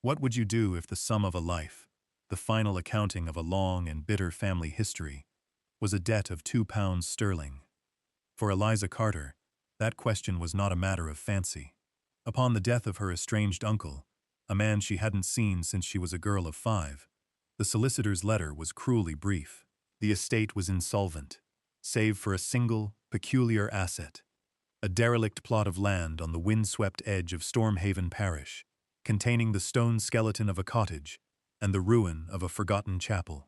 What would you do if the sum of a life, the final accounting of a long and bitter family history, was a debt of £2 sterling? For Eliza Carter, that question was not a matter of fancy. Upon the death of her estranged uncle, a man she hadn't seen since she was a girl of 5, the solicitor's letter was cruelly brief. The estate was insolvent, save for a single, peculiar asset, a derelict plot of land on the windswept edge of Stormhaven Parish, containing the stone skeleton of a cottage and the ruin of a forgotten chapel.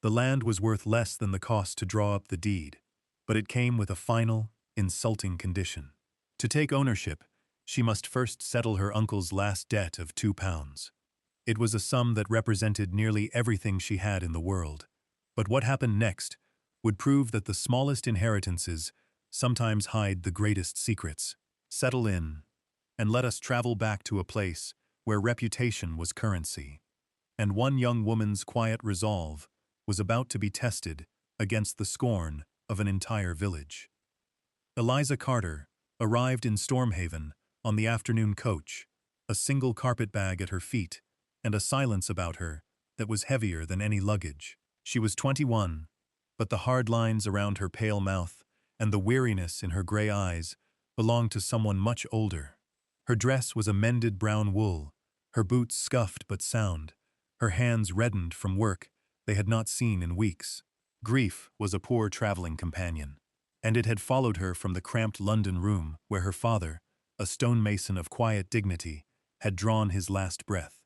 The land was worth less than the cost to draw up the deed, but it came with a final, insulting condition. To take ownership, she must first settle her uncle's last debt of £2. It was a sum that represented nearly everything she had in the world, but what happened next would prove that the smallest inheritances sometimes hide the greatest secrets. Settle in, and let us travel back to a place where reputation was currency, and one young woman's quiet resolve was about to be tested against the scorn of an entire village. Eliza Carter arrived in Stormhaven on the afternoon coach, a single carpetbag at her feet, and a silence about her that was heavier than any luggage. She was 21, but the hard lines around her pale mouth and the weariness in her gray eyes belonged to someone much older. Her dress was a mended brown wool, her boots scuffed but sound, her hands reddened from work they had not seen in weeks. Grief was a poor traveling companion, and it had followed her from the cramped London room where her father, a stonemason of quiet dignity, had drawn his last breath.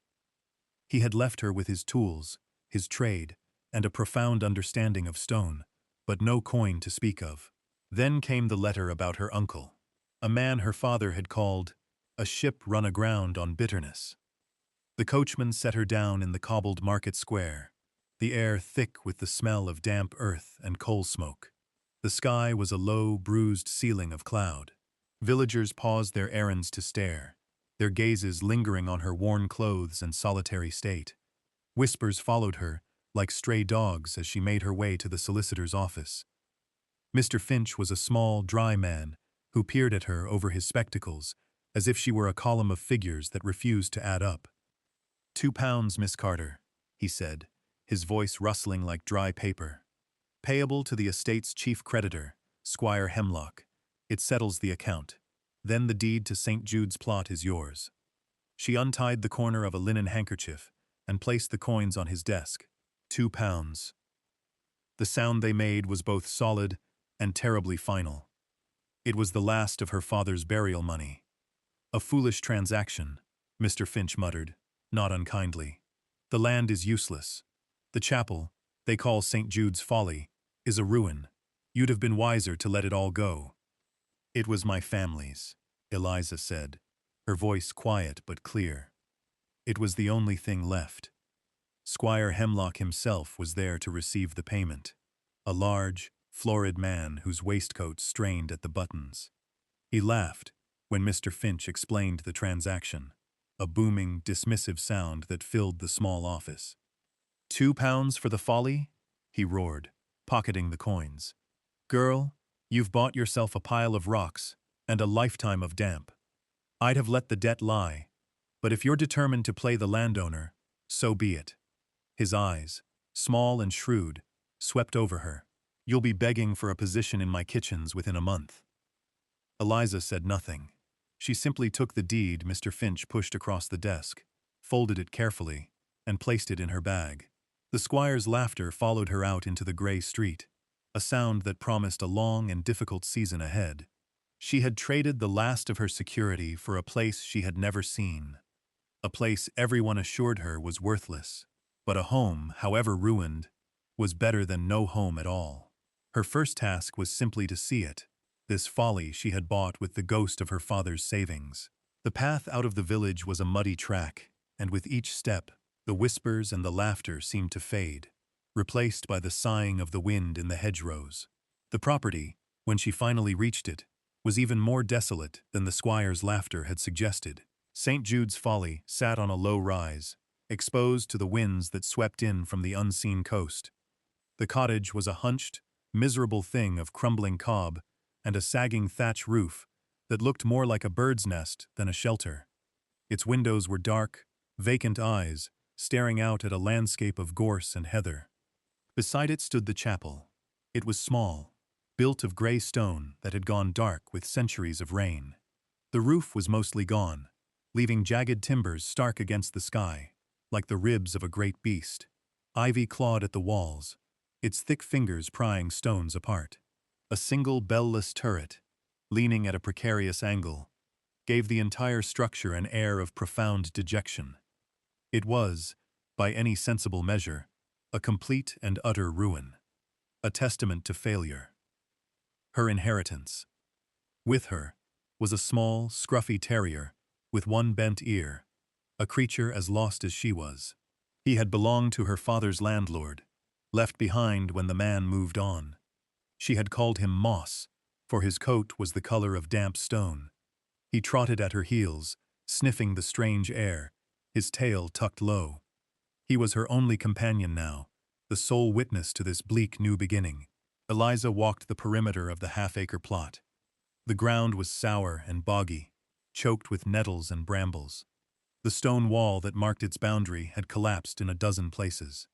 He had left her with his tools, his trade, and a profound understanding of stone, but no coin to speak of. Then came the letter about her uncle, a man her father had called a ship run aground on bitterness. The coachman set her down in the cobbled market square, the air thick with the smell of damp earth and coal smoke. The sky was a low, bruised ceiling of cloud. Villagers paused their errands to stare, their gazes lingering on her worn clothes and solitary state. Whispers followed her, like stray dogs, as she made her way to the solicitor's office. Mr. Finch was a small, dry man who peered at her over his spectacles, as if she were a column of figures that refused to add up. £2, Miss Carter, he said, his voice rustling like dry paper. Payable to the estate's chief creditor, Squire Hemlock. It settles the account. Then the deed to St. Jude's plot is yours. She untied the corner of a linen handkerchief and placed the coins on his desk. £2. The sound they made was both solid and terribly final. It was the last of her father's burial money. A foolish transaction, Mr. Finch muttered, not unkindly. The land is useless. The chapel, they call St. Jude's Folly, is a ruin. You'd have been wiser to let it all go. It was my family's, Eliza said, her voice quiet but clear. It was the only thing left. Squire Hemlock himself was there to receive the payment, a large, florid man whose waistcoat strained at the buttons. He laughed when Mr. Finch explained the transaction, a booming, dismissive sound that filled the small office. £2 for the Folly? He roared, pocketing the coins. Girl, you've bought yourself a pile of rocks and a lifetime of damp. I'd have let the debt lie, but if you're determined to play the landowner, so be it. His eyes, small and shrewd, swept over her. You'll be begging for a position in my kitchens within a month. Eliza said nothing. She simply took the deed Mr. Finch pushed across the desk, folded it carefully, and placed it in her bag. The squire's laughter followed her out into the gray street, a sound that promised a long and difficult season ahead. She had traded the last of her security for a place she had never seen, a place everyone assured her was worthless, but a home, however ruined, was better than no home at all. Her first task was simply to see it, this folly she had bought with the ghost of her father's savings. The path out of the village was a muddy track, and with each step, the whispers and the laughter seemed to fade, replaced by the sighing of the wind in the hedgerows. The property, when she finally reached it, was even more desolate than the squire's laughter had suggested. St. Jude's Folly sat on a low rise, exposed to the winds that swept in from the unseen coast. The cottage was a hunched, miserable thing of crumbling cob and a sagging thatch roof that looked more like a bird's nest than a shelter. Its windows were dark, vacant eyes, staring out at a landscape of gorse and heather. Beside it stood the chapel. It was small, built of gray stone that had gone dark with centuries of rain. The roof was mostly gone, leaving jagged timbers stark against the sky, like the ribs of a great beast. Ivy clawed at the walls, its thick fingers prying stones apart. A single bell-less turret, leaning at a precarious angle, gave the entire structure an air of profound dejection. It was, by any sensible measure, a complete and utter ruin, a testament to failure. Her inheritance. With her was a small, scruffy terrier with one bent ear, a creature as lost as she was. He had belonged to her father's landlord, left behind when the man moved on. She had called him Moss, for his coat was the color of damp stone. He trotted at her heels, sniffing the strange air, his tail tucked low. He was her only companion now, the sole witness to this bleak new beginning. Eliza walked the perimeter of the half-acre plot. The ground was sour and boggy, choked with nettles and brambles. The stone wall that marked its boundary had collapsed in a dozen places.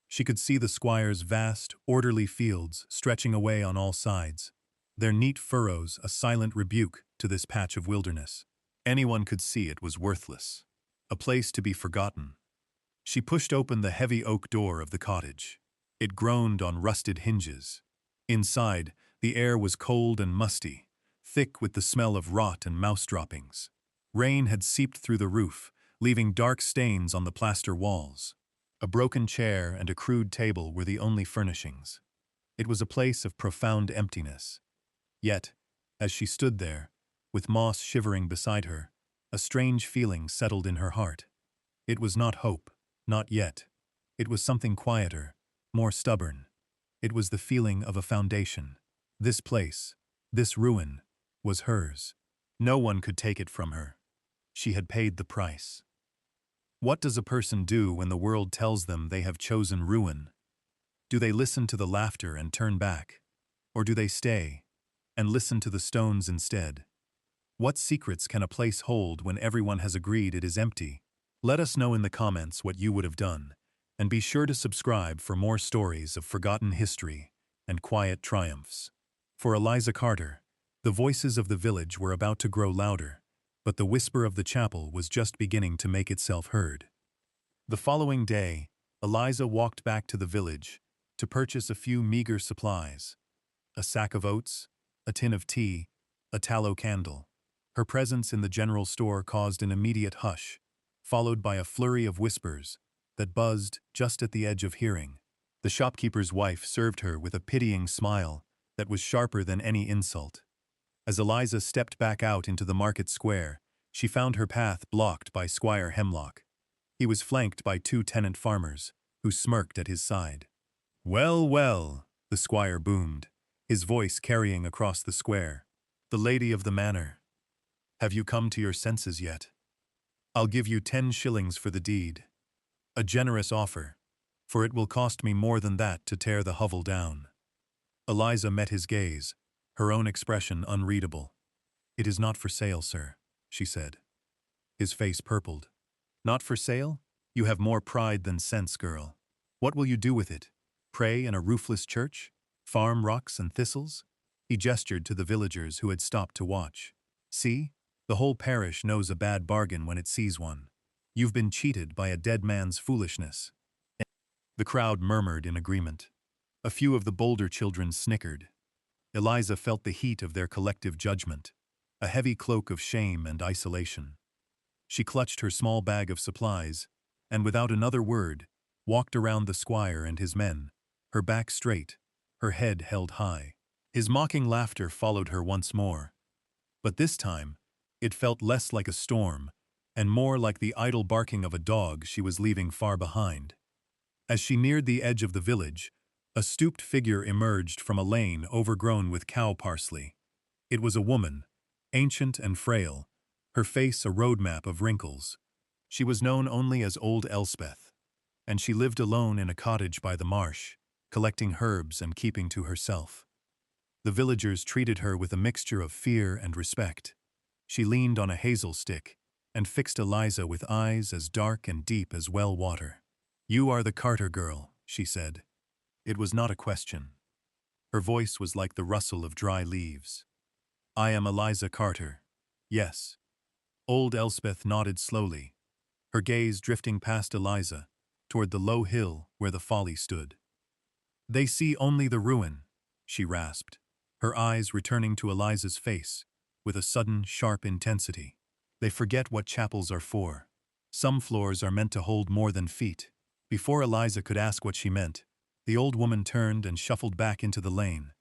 She could see the squire's vast, orderly fields stretching away on all sides, their neat furrows a silent rebuke to this patch of wilderness. Anyone could see it was worthless, a place to be forgotten. She pushed open the heavy oak door of the cottage. It groaned on rusted hinges. Inside, the air was cold and musty, thick with the smell of rot and mouse droppings. Rain had seeped through the roof, leaving dark stains on the plaster walls. A broken chair and a crude table were the only furnishings. It was a place of profound emptiness. Yet, as she stood there, with Moss shivering beside her, a strange feeling settled in her heart. It was not hope, not yet. It was something quieter, more stubborn. It was the feeling of a foundation. This place, this ruin, was hers. No one could take it from her. She had paid the price. What does a person do when the world tells them they have chosen ruin? Do they listen to the laughter and turn back? Or do they stay and listen to the stones instead? What secrets can a place hold when everyone has agreed it is empty? Let us know in the comments what you would have done, and be sure to subscribe for more stories of forgotten history and quiet triumphs. For Eliza Carter, the voices of the village were about to grow louder, but the whisper of the chapel was just beginning to make itself heard. The following day, Eliza walked back to the village to purchase a few meager supplies: a sack of oats, a tin of tea, a tallow candle. Her presence in the general store caused an immediate hush, followed by a flurry of whispers that buzzed just at the edge of hearing. The shopkeeper's wife served her with a pitying smile that was sharper than any insult. As Eliza stepped back out into the market square, she found her path blocked by Squire Hemlock. He was flanked by two tenant farmers, who smirked at his side. "Well, well," the squire boomed, his voice carrying across the square. "The lady of the manor. Have you come to your senses yet? I'll give you 10 shillings for the deed. A generous offer, for it will cost me more than that to tear the hovel down." Eliza met his gaze, her own expression unreadable. "It is not for sale, sir," she said. His face purpled. "Not for sale? You have more pride than sense, girl. What will you do with it? Pray in a roofless church? Farm rocks and thistles?" He gestured to the villagers who had stopped to watch. "See? The whole parish knows a bad bargain when it sees one. You've been cheated by a dead man's foolishness." The crowd murmured in agreement. A few of the bolder children snickered. Eliza felt the heat of their collective judgment, a heavy cloak of shame and isolation. She clutched her small bag of supplies, and without another word, walked around the squire and his men, her back straight, her head held high. His mocking laughter followed her once more. But this time, it felt less like a storm, and more like the idle barking of a dog she was leaving far behind. As she neared the edge of the village, a stooped figure emerged from a lane overgrown with cow parsley. It was a woman, ancient and frail, her face a roadmap of wrinkles. She was known only as Old Elspeth, and she lived alone in a cottage by the marsh, collecting herbs and keeping to herself. The villagers treated her with a mixture of fear and respect. She leaned on a hazel stick, and fixed Eliza with eyes as dark and deep as well water. "You are the Carter girl," she said. It was not a question. Her voice was like the rustle of dry leaves. "I am Eliza Carter. Yes." Old Elspeth nodded slowly, her gaze drifting past Eliza, toward the low hill where the folly stood. "They see only the ruin," she rasped, her eyes returning to Eliza's face with a sudden, sharp intensity. "They forget what chapels are for. Some floors are meant to hold more than feet." Before Eliza could ask what she meant, the old woman turned and shuffled back into the lane,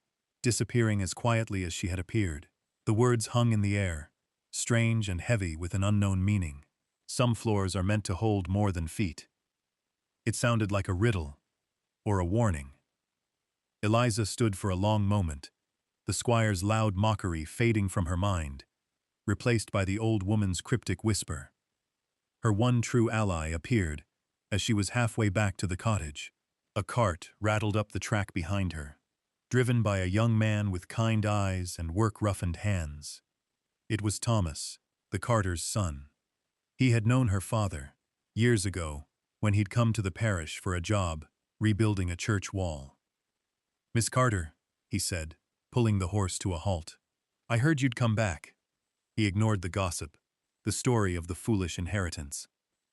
disappearing as quietly as she had appeared. The words hung in the air, strange and heavy with an unknown meaning. Some floors are meant to hold more than feet. It sounded like a riddle, or a warning. Eliza stood for a long moment, the squire's loud mockery fading from her mind, replaced by the old woman's cryptic whisper. Her one true ally appeared as she was halfway back to the cottage. A cart rattled up the track behind her, driven by a young man with kind eyes and work-roughened hands. It was Thomas, the carter's son. He had known her father, years ago, when he'd come to the parish for a job, rebuilding a church wall. "Miss Carter," he said, pulling the horse to a halt. "I heard you'd come back." He ignored the gossip, the story of the foolish inheritance.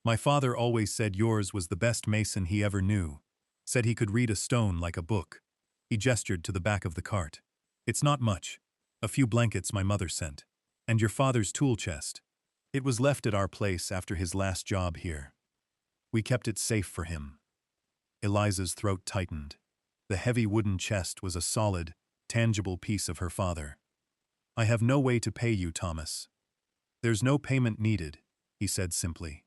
"My father always said yours was the best mason he ever knew. Said he could read a stone like a book." He gestured to the back of the cart. "It's not much. A few blankets my mother sent. And your father's tool chest. It was left at our place after his last job here. We kept it safe for him." Eliza's throat tightened. The heavy wooden chest was a solid, tangible piece of her father. "I have no way to pay you, Thomas." "There's no payment needed," he said simply.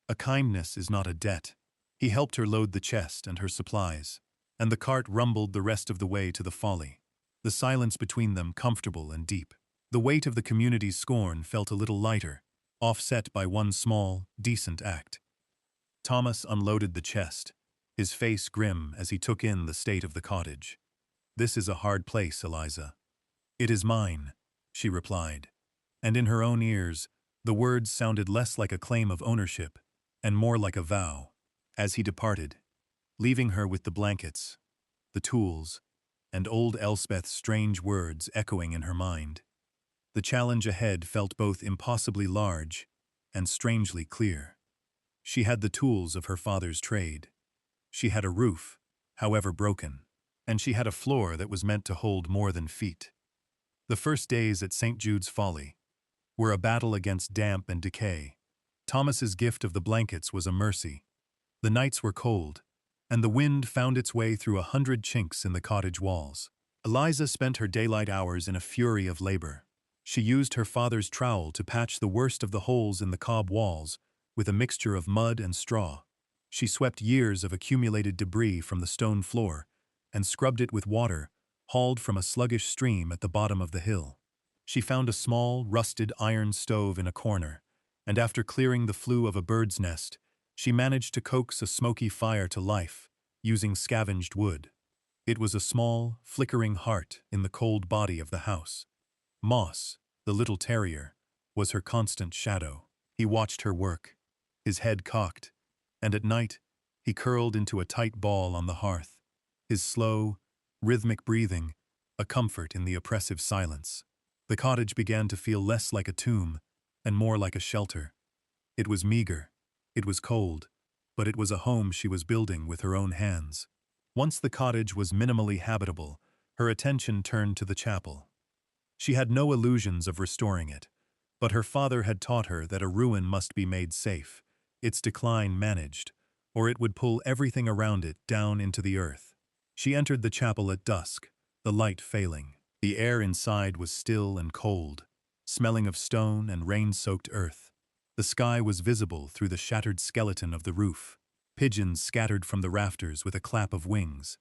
"A kindness is not a debt." He helped her load the chest and her supplies, and the cart rumbled the rest of the way to the folly, the silence between them comfortable and deep. The weight of the community's scorn felt a little lighter, offset by one small, decent act. Thomas unloaded the chest, his face grim as he took in the state of the cottage. "This is a hard place, Eliza." "It is mine," she replied, and in her own ears, the words sounded less like a claim of ownership and more like a vow. As he departed, leaving her with the blankets, the tools, and old Elspeth's strange words echoing in her mind, the challenge ahead felt both impossibly large and strangely clear. She had the tools of her father's trade. She had a roof, however broken, and she had a floor that was meant to hold more than feet. The first days at St. Jude's Folly were a battle against damp and decay. Thomas's gift of the blankets was a mercy. The nights were cold, and the wind found its way through 100 chinks in the cottage walls. Eliza spent her daylight hours in a fury of labor. She used her father's trowel to patch the worst of the holes in the cob walls with a mixture of mud and straw. She swept years of accumulated debris from the stone floor and scrubbed it with water hauled from a sluggish stream at the bottom of the hill. She found a small, rusted iron stove in a corner, and after clearing the flue of a bird's nest, she managed to coax a smoky fire to life, using scavenged wood. It was a small, flickering heart in the cold body of the house. Moss, the little terrier, was her constant shadow. He watched her work, his head cocked, and at night he curled into a tight ball on the hearth, his slow, rhythmic breathing a comfort in the oppressive silence. The cottage began to feel less like a tomb and more like a shelter. It was meager, it was cold, but it was a home she was building with her own hands. Once the cottage was minimally habitable, her attention turned to the chapel. She had no illusions of restoring it, but her father had taught her that a ruin must be made safe, its decline managed, or it would pull everything around it down into the earth. She entered the chapel at dusk, the light failing. The air inside was still and cold, smelling of stone and rain-soaked earth. The sky was visible through the shattered skeleton of the roof. Pigeons scattered from the rafters with a clap of wings.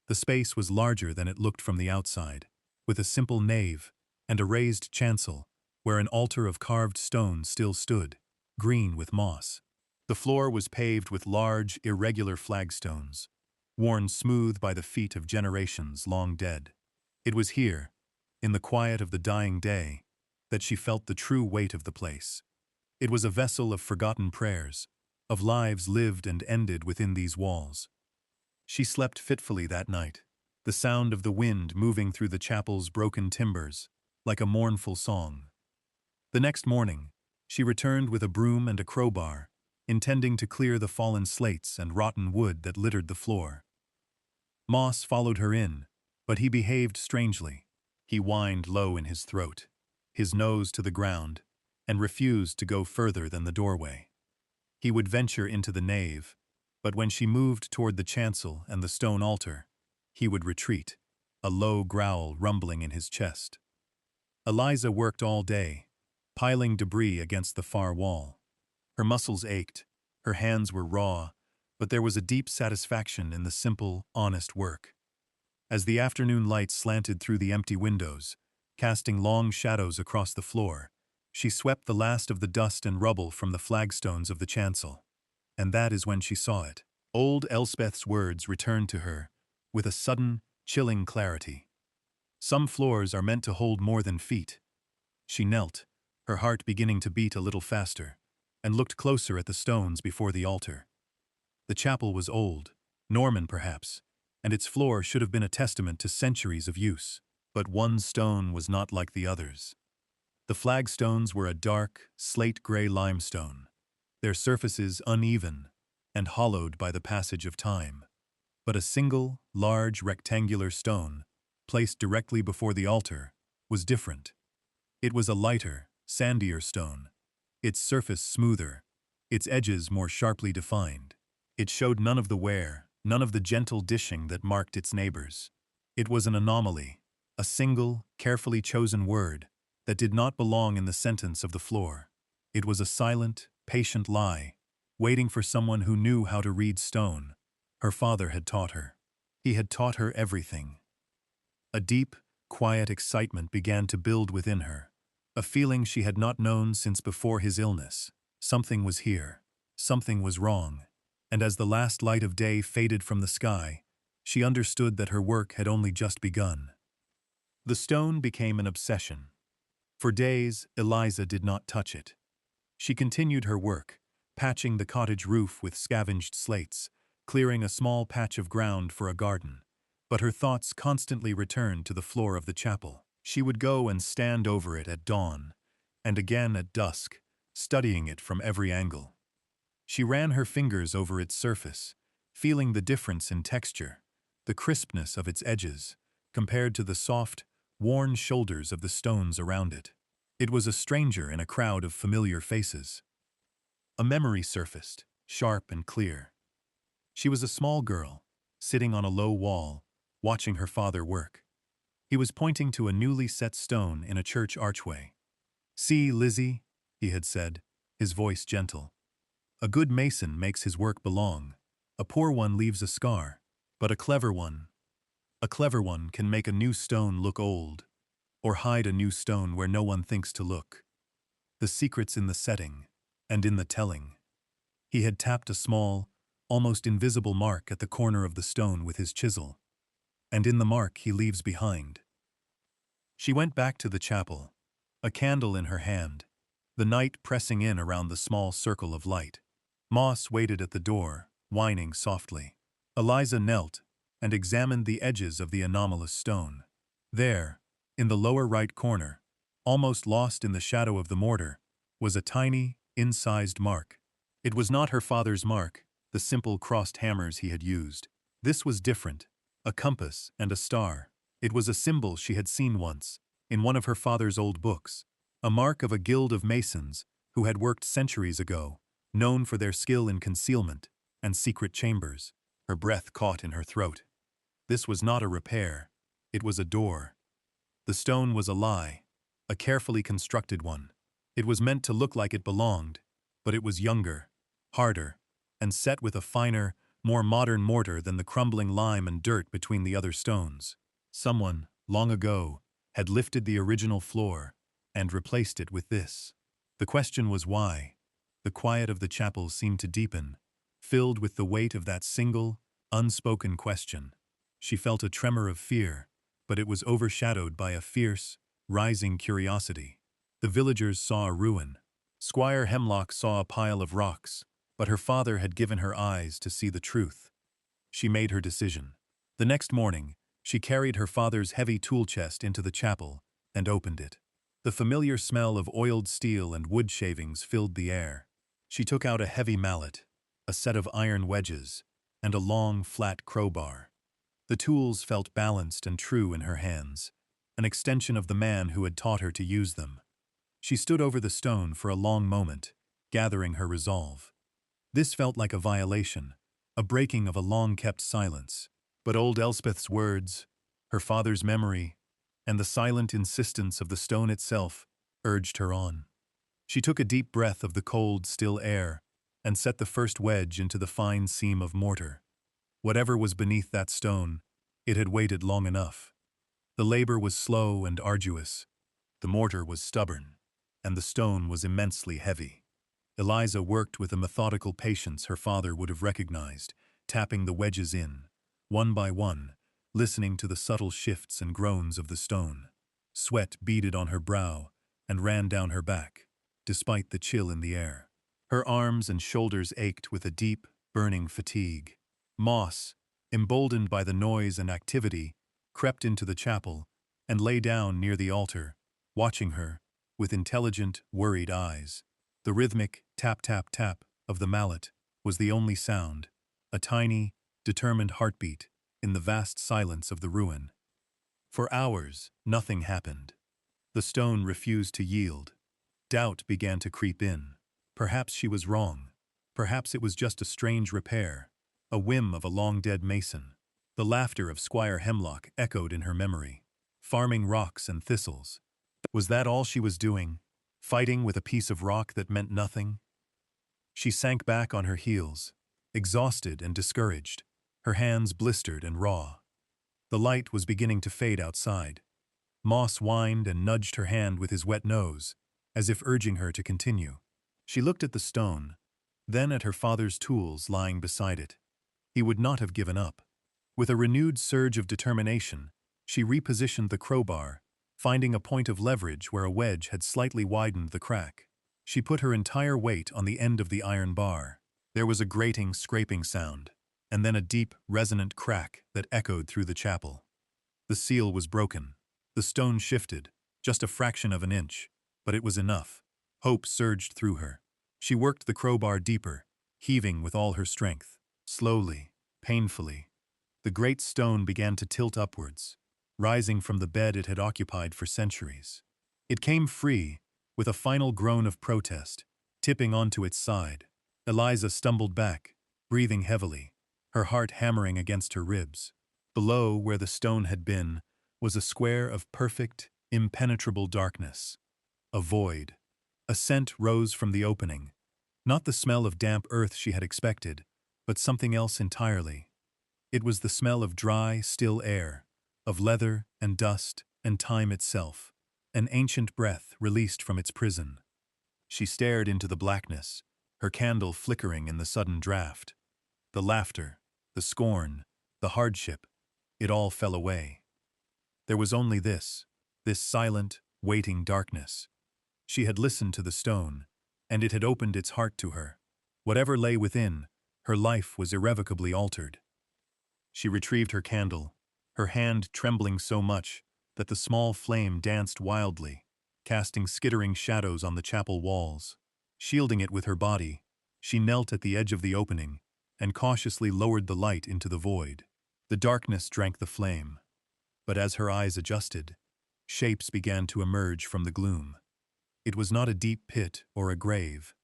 The space was larger than it looked from the outside, with a simple nave and a raised chancel where an altar of carved stone still stood, green with moss. The floor was paved with large, irregular flagstones, worn smooth by the feet of generations long dead. It was here, in the quiet of the dying day, that she felt the true weight of the place. It was a vessel of forgotten prayers, of lives lived and ended within these walls. She slept fitfully that night, the sound of the wind moving through the chapel's broken timbers, like a mournful song. The next morning, she returned with a broom and a crowbar, intending to clear the fallen slates and rotten wood that littered the floor. Moss followed her in, but he behaved strangely. He whined low in his throat, his nose to the ground, and refused to go further than the doorway. He would venture into the nave, but when she moved toward the chancel and the stone altar, he would retreat, a low growl rumbling in his chest. Eliza worked all day, piling debris against the far wall. Her muscles ached, her hands were raw, but there was a deep satisfaction in the simple, honest work. As the afternoon light slanted through the empty windows, casting long shadows across the floor, she swept the last of the dust and rubble from the flagstones of the chancel. And that is when she saw it. Old Elspeth's words returned to her, with a sudden, chilling clarity. Some floors are meant to hold more than feet. She knelt, her heart beginning to beat a little faster, and looked closer at the stones before the altar. The chapel was old, Norman perhaps, and its floor should have been a testament to centuries of use. But one stone was not like the others. The flagstones were a dark, slate-gray limestone, their surfaces uneven and hollowed by the passage of time. But a single, large rectangular stone, placed directly before the altar, was different. It was a lighter, sandier stone, its surface smoother, its edges more sharply defined. It showed none of the wear, none of the gentle dishing that marked its neighbors. It was an anomaly, a single, carefully chosen word that did not belong in the sentence of the floor. It was a silent, patient lie, waiting for someone who knew how to read stone. Her father had taught her. He had taught her everything. A deep, quiet excitement began to build within her, a feeling she had not known since before his illness. Something was here, something was wrong, and as the last light of day faded from the sky, she understood that her work had only just begun. The stone became an obsession. For days, Eliza did not touch it. She continued her work, patching the cottage roof with scavenged slates, clearing a small patch of ground for a garden. But her thoughts constantly returned to the floor of the chapel. She would go and stand over it at dawn, and again at dusk, studying it from every angle. She ran her fingers over its surface, feeling the difference in texture, the crispness of its edges, compared to the soft, worn shoulders of the stones around it. It was a stranger in a crowd of familiar faces. A memory surfaced, sharp and clear. She was a small girl, sitting on a low wall, watching her father work. He was pointing to a newly set stone in a church archway. "See, Lizzie," he had said, his voice gentle. "A good mason makes his work belong. A poor one leaves a scar, but a clever one can make a new stone look old, or hide a new stone where no one thinks to look. The secret's in the setting, and in the telling." He had tapped a small, almost invisible mark at the corner of the stone with his chisel. "And in the mark he leaves behind." She went back to the chapel, a candle in her hand, the night pressing in around the small circle of light. Moss waited at the door, whining softly. Eliza knelt and examined the edges of the anomalous stone. There, in the lower right corner, almost lost in the shadow of the mortar, was a tiny, incised mark. It was not her father's mark, the simple crossed hammers he had used. This was different, a compass and a star. It was a symbol she had seen once, in one of her father's old books, a mark of a guild of masons who had worked centuries ago, known for their skill in concealment and secret chambers. Her breath caught in her throat. This was not a repair, it was a door. The stone was a lie, a carefully constructed one. It was meant to look like it belonged, but it was younger, harder, and set with a finer, more modern mortar than the crumbling lime and dirt between the other stones. Someone, long ago, had lifted the original floor and replaced it with this. The question was why. The quiet of the chapel seemed to deepen, filled with the weight of that single, unspoken question. She felt a tremor of fear, but it was overshadowed by a fierce, rising curiosity. The villagers saw a ruin. Squire Hemlock saw a pile of rocks, but her father had given her eyes to see the truth. She made her decision. The next morning, she carried her father's heavy tool chest into the chapel and opened it. The familiar smell of oiled steel and wood shavings filled the air. She took out a heavy mallet, a set of iron wedges, and a long, flat crowbar. The tools felt balanced and true in her hands, an extension of the man who had taught her to use them. She stood over the stone for a long moment, gathering her resolve. This felt like a violation, a breaking of a long-kept silence. But old Elspeth's words, her father's memory, and the silent insistence of the stone itself urged her on. She took a deep breath of the cold, still air and set the first wedge into the fine seam of mortar. Whatever was beneath that stone, it had waited long enough. The labor was slow and arduous. The mortar was stubborn, and the stone was immensely heavy. Eliza worked with a methodical patience her father would have recognized, tapping the wedges in, one by one, listening to the subtle shifts and groans of the stone. Sweat beaded on her brow and ran down her back, despite the chill in the air. Her arms and shoulders ached with a deep, burning fatigue. Moss, emboldened by the noise and activity, crept into the chapel and lay down near the altar, watching her with intelligent, worried eyes. The rhythmic tap-tap-tap of the mallet was the only sound, a tiny, determined heartbeat in the vast silence of the ruin. For hours, nothing happened. The stone refused to yield. Doubt began to creep in. Perhaps she was wrong. Perhaps it was just a strange repair, a whim of a long-dead mason. The laughter of Squire Hemlock echoed in her memory. Farming rocks and thistles. Was that all she was doing? Fighting with a piece of rock that meant nothing? She sank back on her heels, exhausted and discouraged, her hands blistered and raw. The light was beginning to fade outside. Moss whined and nudged her hand with his wet nose, as if urging her to continue. She looked at the stone, then at her father's tools lying beside it. He would not have given up. With a renewed surge of determination, she repositioned the crowbar, finding a point of leverage where a wedge had slightly widened the crack. She put her entire weight on the end of the iron bar. There was a grating, scraping sound, and then a deep, resonant crack that echoed through the chapel. The seal was broken. The stone shifted, just a fraction of an inch, but it was enough. Hope surged through her. She worked the crowbar deeper, heaving with all her strength. Slowly, painfully, the great stone began to tilt upwards, rising from the bed it had occupied for centuries. It came free, with a final groan of protest, tipping onto its side. Eliza stumbled back, breathing heavily, her heart hammering against her ribs. Below, where the stone had been, was a square of perfect, impenetrable darkness. A void. A scent rose from the opening. Not the smell of damp earth she had expected, but something else entirely. It was the smell of dry, still air, of leather and dust and time itself, an ancient breath released from its prison. She stared into the blackness, her candle flickering in the sudden draft. The laughter, the scorn, the hardship, it all fell away. There was only this silent, waiting darkness. She had listened to the stone, and it had opened its heart to her. Whatever lay within, her life was irrevocably altered. She retrieved her candle, her hand trembling so much that the small flame danced wildly, casting skittering shadows on the chapel walls. Shielding it with her body, she knelt at the edge of the opening and cautiously lowered the light into the void. The darkness drank the flame, but as her eyes adjusted, shapes began to emerge from the gloom. It was not a deep pit or a grave,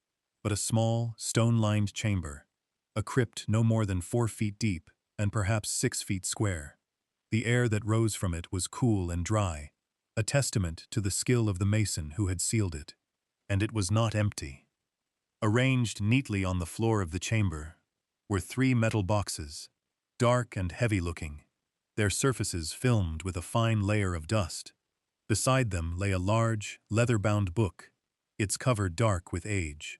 but a small, stone-lined chamber, a crypt no more than 4 feet deep and perhaps 6 feet square. The air that rose from it was cool and dry, a testament to the skill of the mason who had sealed it. And it was not empty. Arranged neatly on the floor of the chamber were 3 metal boxes, dark and heavy-looking, their surfaces filmed with a fine layer of dust. Beside them lay a large, leather-bound book, its cover dark with age.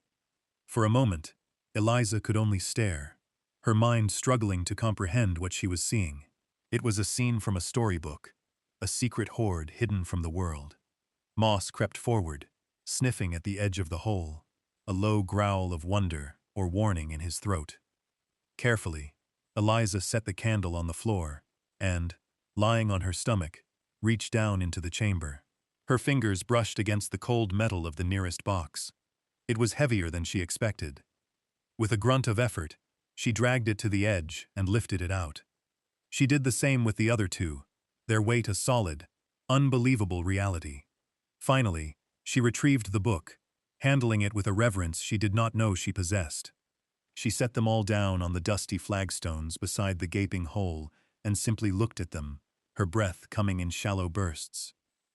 For a moment, Eliza could only stare, her mind struggling to comprehend what she was seeing. It was a scene from a storybook, a secret hoard hidden from the world. Moss crept forward, sniffing at the edge of the hole. a low growl of wonder or warning in his throat. Carefully, Eliza set the candle on the floor and, lying on her stomach, reached down into the chamber. Her fingers brushed against the cold metal of the nearest box. It was heavier than she expected. With a grunt of effort, she dragged it to the edge and lifted it out. She did the same with the other two, their weight a solid, unbelievable reality. Finally, she retrieved the book, handling it with a reverence she did not know she possessed. She set them all down on the dusty flagstones beside the gaping hole and simply looked at them, her breath coming in shallow bursts.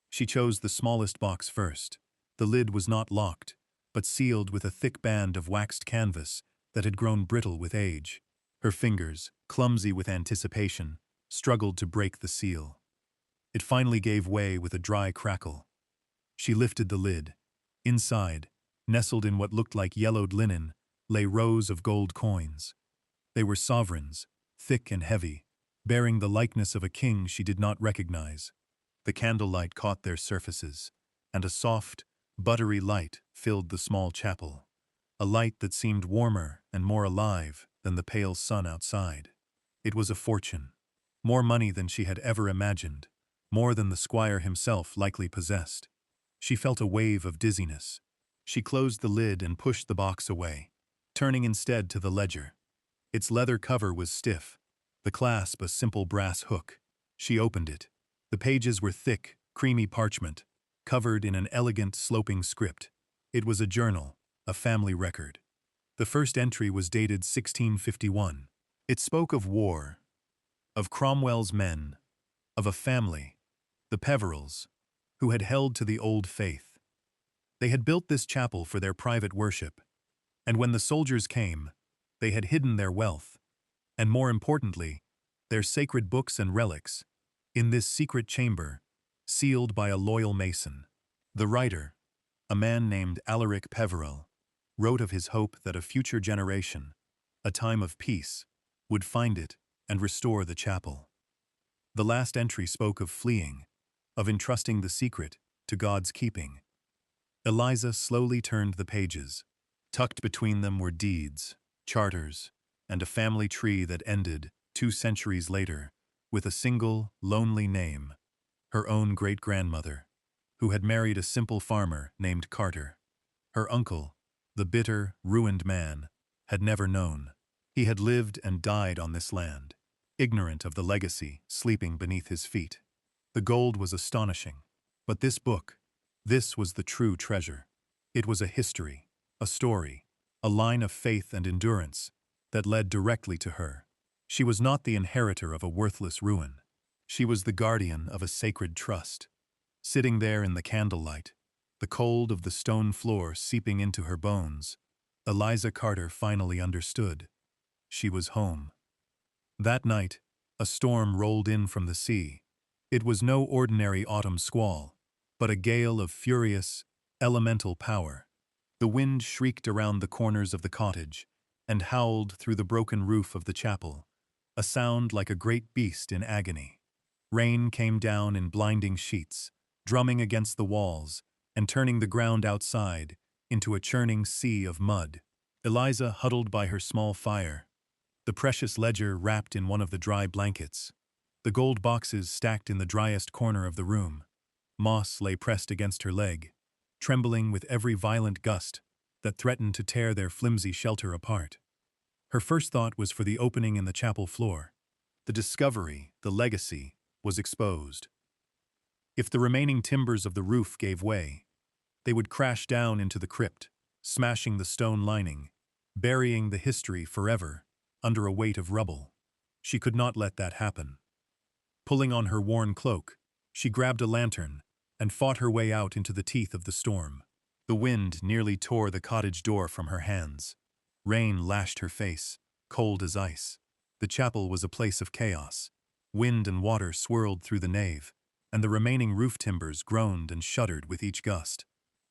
She chose the smallest box first. The lid was not locked, but sealed with a thick band of waxed canvas that had grown brittle with age. Her fingers, clumsy with anticipation, struggled to break the seal. It finally gave way with a dry crackle. She lifted the lid. Inside, nestled in what looked like yellowed linen, lay rows of gold coins. They were sovereigns, thick and heavy, bearing the likeness of a king she did not recognize. The candlelight caught their surfaces, and a soft, buttery light filled the small chapel, a light that seemed warmer and more alive than the pale sun outside. It was a fortune, more money than she had ever imagined, more than the squire himself likely possessed. She felt a wave of dizziness. She closed the lid and pushed the box away, turning instead to the ledger. Its leather cover was stiff, the clasp a simple brass hook. She opened it. The pages were thick, creamy parchment, covered in an elegant, sloping script. It was a journal, a family record. The first entry was dated 1651. It spoke of war, of Cromwell's men, of a family, the Peverills, who had held to the old faith. They had built this chapel for their private worship, and when the soldiers came, they had hidden their wealth, and more importantly, their sacred books and relics, in this secret chamber, sealed by a loyal mason. The writer, a man named Alaric Peveril, wrote of his hope that a future generation, a time of peace, would find it and restore the chapel. The last entry spoke of fleeing, of entrusting the secret to God's keeping. Eliza slowly turned the pages. Tucked between them were deeds, charters, and a family tree that ended, 2 centuries later, with a single, lonely name, her own great-grandmother, who had married a simple farmer named Carter. Her uncle, the bitter, ruined man, had never known. He had lived and died on this land, ignorant of the legacy sleeping beneath his feet. The gold was astonishing, but this book, this was the true treasure. It was a history, a story, a line of faith and endurance that led directly to her. She was not the inheritor of a worthless ruin. She was the guardian of a sacred trust. Sitting there in the candlelight, the cold of the stone floor seeping into her bones, Eliza Carter finally understood. She was home. That night, a storm rolled in from the sea. It was no ordinary autumn squall, but a gale of furious, elemental power. The wind shrieked around the corners of the cottage and howled through the broken roof of the chapel, a sound like a great beast in agony. Rain came down in blinding sheets, drumming against the walls and turning the ground outside into a churning sea of mud. Eliza huddled by her small fire, the precious ledger wrapped in one of the dry blankets, the gold boxes stacked in the driest corner of the room. Moss lay pressed against her leg, trembling with every violent gust that threatened to tear their flimsy shelter apart. Her first thought was for the opening in the chapel floor. The discovery, the legacy, was exposed. If the remaining timbers of the roof gave way, they would crash down into the crypt, smashing the stone lining, burying the history forever under a weight of rubble. She could not let that happen. Pulling on her worn cloak, she grabbed a lantern and fought her way out into the teeth of the storm. The wind nearly tore the cottage door from her hands. Rain lashed her face, cold as ice. The chapel was a place of chaos. Wind and water swirled through the nave, and the remaining roof timbers groaned and shuddered with each gust.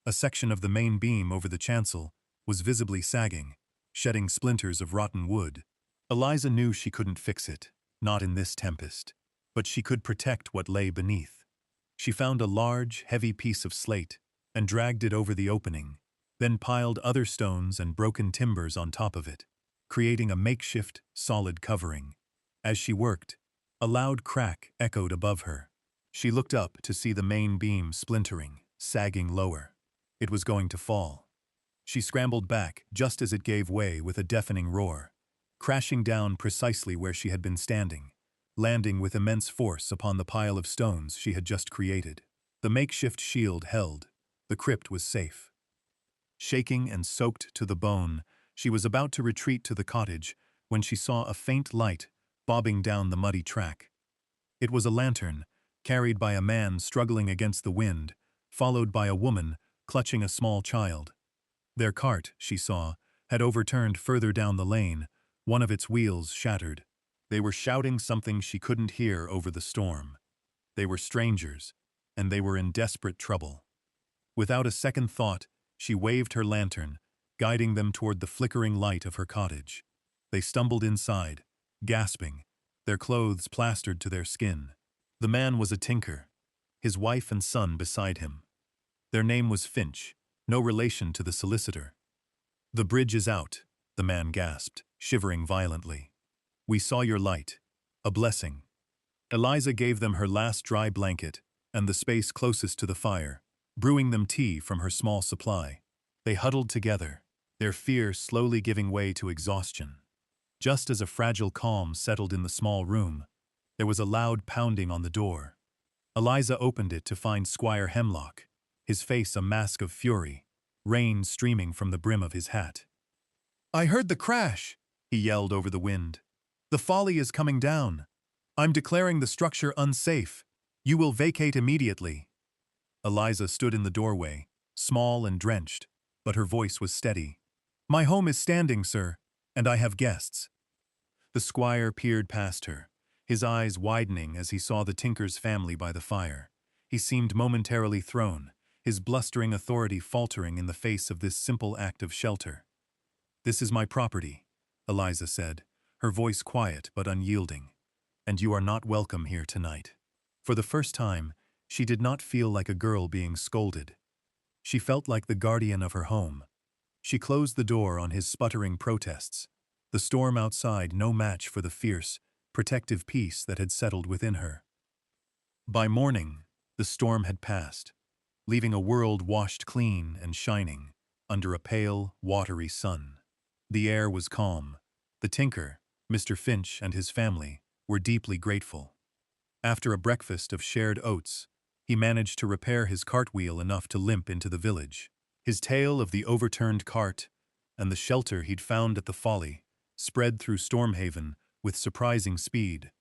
A section of the main beam over the chancel was visibly sagging, shedding splinters of rotten wood. Eliza knew she couldn't fix it, not in this tempest, but she could protect what lay beneath. She found a large, heavy piece of slate and dragged it over the opening. then piled other stones and broken timbers on top of it, creating a makeshift, solid covering. As she worked, a loud crack echoed above her. She looked up to see the main beam splintering, sagging lower. It was going to fall. She scrambled back just as it gave way with a deafening roar, crashing down precisely where she had been standing, landing with immense force upon the pile of stones she had just created. The makeshift shield held. The crypt was safe. Shaking and soaked to the bone, she was about to retreat to the cottage when she saw a faint light bobbing down the muddy track. It was a lantern, carried by a man struggling against the wind, followed by a woman clutching a small child. Their cart, she saw, had overturned further down the lane, one of its wheels shattered. They were shouting something she couldn't hear over the storm. They were strangers, and they were in desperate trouble. Without a second thought, she waved her lantern, guiding them toward the flickering light of her cottage. They stumbled inside, gasping, their clothes plastered to their skin. The man was a tinker, his wife and son beside him. Their name was Finch, no relation to the solicitor. "The bridge is out," the man gasped, shivering violently. "We saw your light. A blessing." Eliza gave them her last dry blanket and the space closest to the fire, brewing them tea from her small supply. They huddled together, their fear slowly giving way to exhaustion. Just as a fragile calm settled in the small room, there was a loud pounding on the door. Eliza opened it to find Squire Hemlock, his face a mask of fury, rain streaming from the brim of his hat. "I heard the crash," he yelled over the wind. "The folly is coming down. I'm declaring the structure unsafe. You will vacate immediately." Eliza stood in the doorway, small and drenched, but her voice was steady. "My home is standing, sir, and I have guests." The squire peered past her, his eyes widening as he saw the tinker's family by the fire. He seemed momentarily thrown, his blustering authority faltering in the face of this simple act of shelter. "This is my property," Eliza said, her voice quiet but unyielding, "and you are not welcome here tonight." For the first time, she did not feel like a girl being scolded. She felt like the guardian of her home. She closed the door on his sputtering protests, the storm outside no match for the fierce, protective peace that had settled within her. By morning, the storm had passed, leaving a world washed clean and shining under a pale, watery sun. The air was calm. The tinker, Mr. Finch, and his family were deeply grateful. After a breakfast of shared oats, he managed to repair his cartwheel enough to limp into the village. His tale of the overturned cart and the shelter he'd found at the Folly spread through Stormhaven with surprising speed.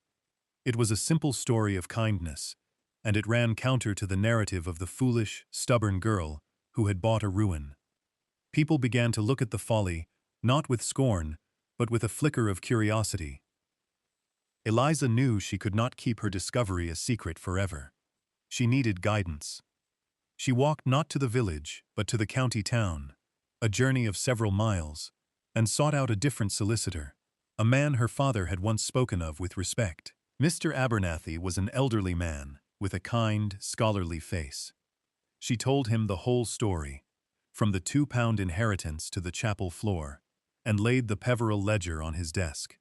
It was a simple story of kindness, and it ran counter to the narrative of the foolish, stubborn girl who had bought a ruin. People began to look at the Folly, not with scorn, but with a flicker of curiosity. Eliza knew she could not keep her discovery a secret forever. She needed guidance. She walked not to the village, but to the county town, a journey of several miles, and sought out a different solicitor, a man her father had once spoken of with respect. Mr. Abernathy was an elderly man, with a kind, scholarly face. She told him the whole story, from the £2 inheritance to the chapel floor, and laid the Peveril ledger on his desk.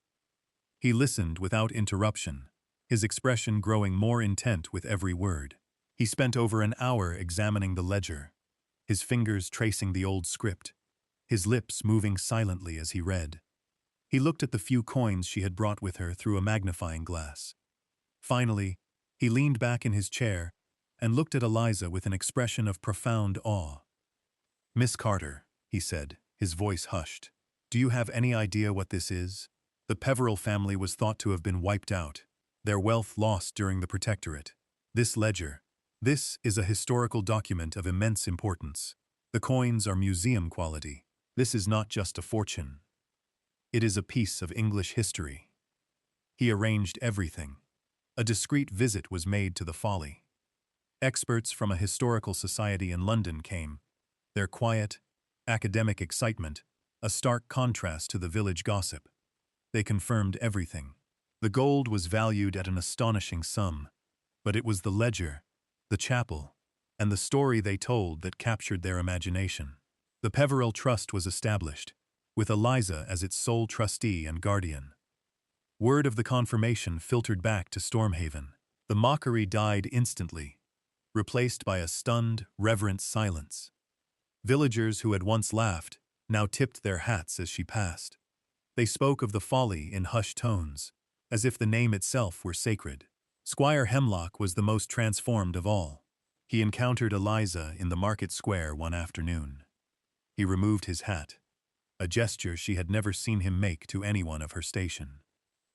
He listened without interruption, his expression growing more intent with every word. He spent over an hour examining the ledger, his fingers tracing the old script, his lips moving silently as he read. He looked at the few coins she had brought with her through a magnifying glass. Finally, he leaned back in his chair and looked at Eliza with an expression of profound awe. "Miss Carter," he said, his voice hushed, "do you have any idea what this is? The Peveril family was thought to have been wiped out, their wealth lost during the Protectorate. This ledger, this is a historical document of immense importance. The coins are museum quality. This is not just a fortune. It is a piece of English history." He arranged everything. A discreet visit was made to the Folly. Experts from a historical society in London came, their quiet, academic excitement a stark contrast to the village gossip. They confirmed everything. The gold was valued at an astonishing sum, but it was the ledger, the chapel, and the story they told that captured their imagination. The Peveril Trust was established, with Eliza as its sole trustee and guardian. Word of the confirmation filtered back to Stormhaven. The mockery died instantly, replaced by a stunned, reverent silence. Villagers who had once laughed now tipped their hats as she passed. They spoke of the folly in hushed tones, as if the name itself were sacred. Squire Hemlock was the most transformed of all. He encountered Eliza in the market square one afternoon. He removed his hat, a gesture she had never seen him make to anyone of her station.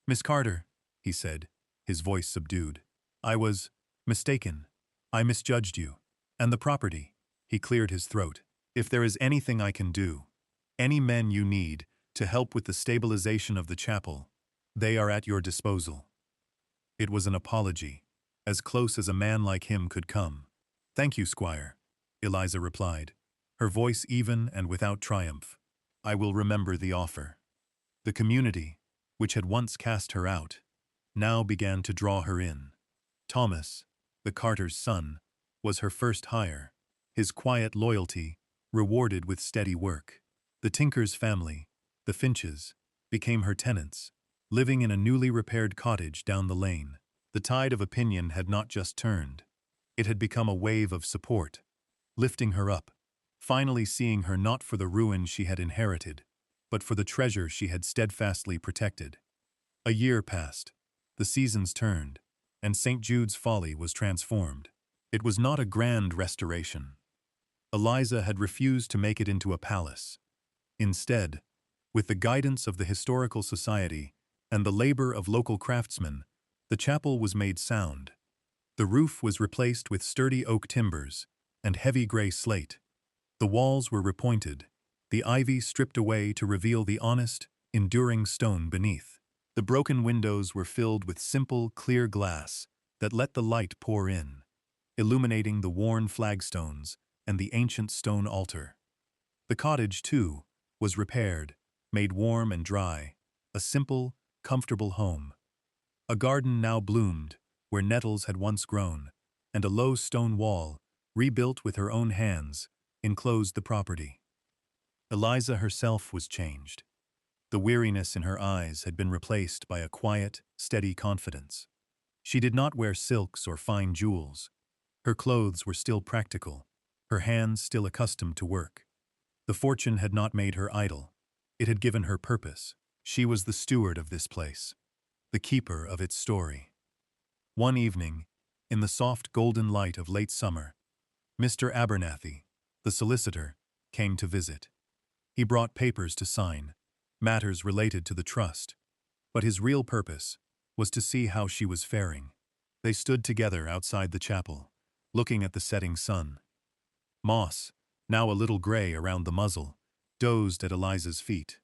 "Miss Carter," he said, his voice subdued. "I was mistaken. I misjudged you. And the property." He cleared his throat. "If there is anything I can do, any men you need to help with the stabilization of the chapel, they are at your disposal." It was an apology, as close as a man like him could come. "Thank you, Squire," Eliza replied, her voice even and without triumph. "I will remember the offer." The community, which had once cast her out, now began to draw her in. Thomas, the Carter's son, was her first hire, his quiet loyalty rewarded with steady work. The tinker's family, the Finches, became her tenants, living in a newly repaired cottage down the lane. The tide of opinion had not just turned. It had become a wave of support, lifting her up, finally seeing her not for the ruin she had inherited, but for the treasure she had steadfastly protected. A year passed, the seasons turned, and St. Jude's Folly was transformed. It was not a grand restoration. Eliza had refused to make it into a palace. Instead, with the guidance of the Historical Society and the labor of local craftsmen, the chapel was made sound. The roof was replaced with sturdy oak timbers and heavy gray slate. The walls were repointed, the ivy stripped away to reveal the honest, enduring stone beneath. The broken windows were filled with simple, clear glass that let the light pour in, illuminating the worn flagstones and the ancient stone altar. The cottage, too, was repaired, made warm and dry, a simple, comfortable home. A garden now bloomed where nettles had once grown, and a low stone wall, rebuilt with her own hands, enclosed the property. Eliza herself was changed. The weariness in her eyes had been replaced by a quiet, steady confidence. She did not wear silks or fine jewels. Her clothes were still practical, her hands still accustomed to work. The fortune had not made her idle. It had given her purpose. She was the steward of this place, the keeper of its story. One evening, in the soft golden light of late summer, Mr. Abernathy, the solicitor, came to visit. He brought papers to sign, matters related to the trust, but his real purpose was to see how she was faring. They stood together outside the chapel, looking at the setting sun. Moss, now a little gray around the muzzle, dozed at Eliza's feet.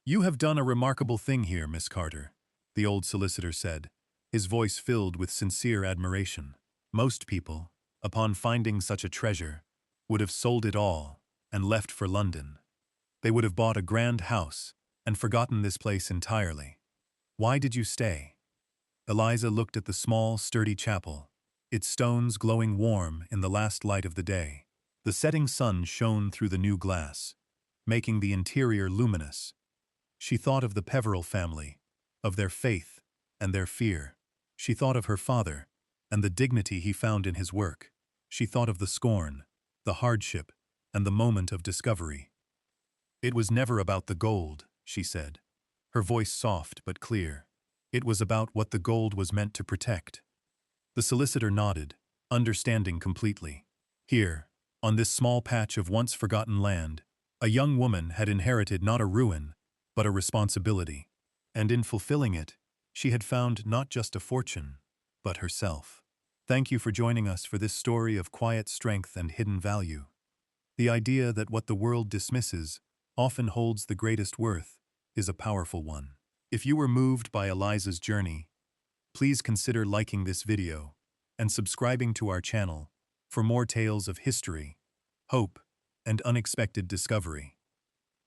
"You have done a remarkable thing here, Miss Carter," the old solicitor said, his voice filled with sincere admiration. "Most people, upon finding such a treasure, would have sold it all and left for London. They would have bought a grand house and forgotten this place entirely. Why did you stay?" Eliza looked at the small, sturdy chapel, its stones glowing warm in the last light of the day. The setting sun shone through the new glass, making the interior luminous. She thought of the Peveril family, of their faith and their fear. She thought of her father and the dignity he found in his work. She thought of the scorn, the hardship, and the moment of discovery. "It was never about the gold," she said, her voice soft but clear. "It was about what the gold was meant to protect." The solicitor nodded, understanding completely. Here, on this small patch of once forgotten land, a young woman had inherited not a ruin, but a responsibility. And in fulfilling it, she had found not just a fortune, but herself. Thank you for joining us for this story of quiet strength and hidden value. The idea that what the world dismisses often holds the greatest worth is a powerful one. If you were moved by Eliza's journey, please consider liking this video and subscribing to our channel for more tales of history, hope, and unexpected discovery.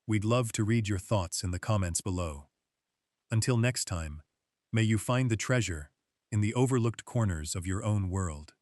We'd love to read your thoughts in the comments below. Until next time, may you find the treasure in the overlooked corners of your own world.